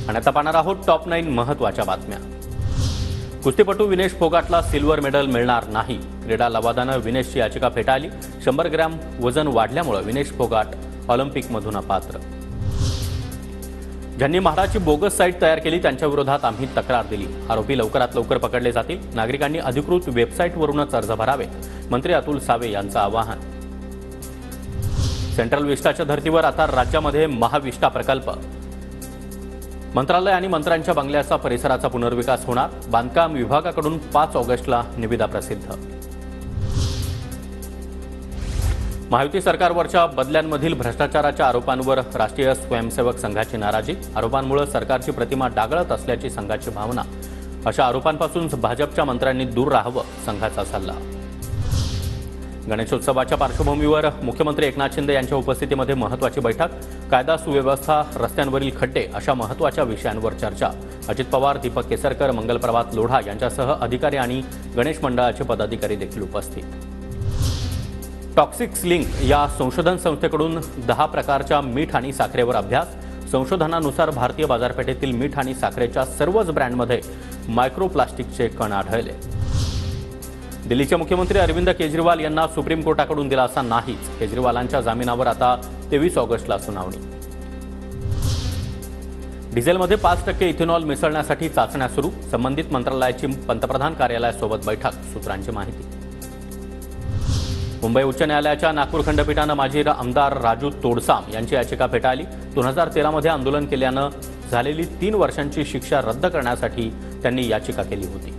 आणि आता पाहणार आहोत टॉप 9 महत्त्वाच्या बातम्या। कुस्तीपटू विनेश फोगाटला सिल्वर मेडल मिळणार नाही। क्रीडा लवादानं विनेशची याचिका फेटाळली। 100 ग्रॅम वजन वाढल्यामुळे विनेश फोगाट ऑलिम्पिकमधून अपात्र। ज्यांनी म्हाडाची बोगस साईट तयार केली त्यांच्या विरोधात आम्ही तक्रार दिली। आरोपी लवकरात लवकर पकडले जातील। नागरिकांनी अधिकृत वेबसाईटवरूनच अर्ज भरावेत। मंत्री अतुल सावे यांचं आवाहन। सेंट्रल विस्टाच्या धर्तीवर आता राज्यामध्ये महाविस्टा प्रकल्प। मंत्रालय आणि मंत्र्यांच्या बंगल्याचा परिसराचा पुनर्विकास होणार। बांधकाम विभागाकडून 5 ऑगस्टला निविदा प्रसिद्ध। महायुती सरकारवरच्या बदल्यांमधील भ्रष्टाचाराच्या आरोपांवर राष्ट्रीय स्वयंसेवक संघाची नाराजी। आरोपांमुळे सरकारची प्रतिमा डागळत असल्याची संघाची भावना। अशा आरोपांपासून भाजपच्या मंत्र्यांनी दूर राहावं, संघाचा सल्ला। गणेशोत्सवाच्या पार्श्वभूमीवर मुख्यमंत्री एकनाथ शिंदे यांच्या उपस्थितीमध्ये महत्त्वाची बैठक। कायदा सुव्यवस्था, रस्त्यांवरील खड्डे अशा महत्त्वाच्या विषयांवर चर्चा। अजित पवार, दीपक केसरकर, मंगलप्रभात लोढा यांच्यासह अधिकारी आणि गणेश मंडळाचे पदाधिकारी देखील उपस्थित। टॉक्सिक्स लिंक या संशोधन संस्थेकडून 10 प्रकारच्या मीठ आणि साखरेवर अभ्यास। संशोधनानुसार भारतीय बाजारपेठेतील मीठ आणि साखरेच्या सर्वच ब्रँडमध्ये मायक्रोप्लास्टिकचे कण आढळले। दिल्लीचे मुख्यमंत्री अरविंद केजरीवाल यांना सुप्रीम कोर्टाकडून दिलासा नाहीच। केजरीवालांच्या जामिनावर आता 23 ऑगस्टला सुनावणी। डिझेलमध्ये 5% इथेनॉल मिसळण्यासाठी चाचण्या सुरू। संबंधित मंत्रालयाची पंतप्रधान कार्यालयासोबत बैठक, सूत्रांची माहिती। मुंबई उच्च न्यायालयाच्या नागपूर खंडपीठानं माजी आमदार राजू तोडसाम यांची याचिका फेटाळली। 2013 मध्ये आंदोलन केल्यानं झालेली 3 वर्षांची शिक्षा रद्द करण्यासाठी त्यांनी याचिका केली होती।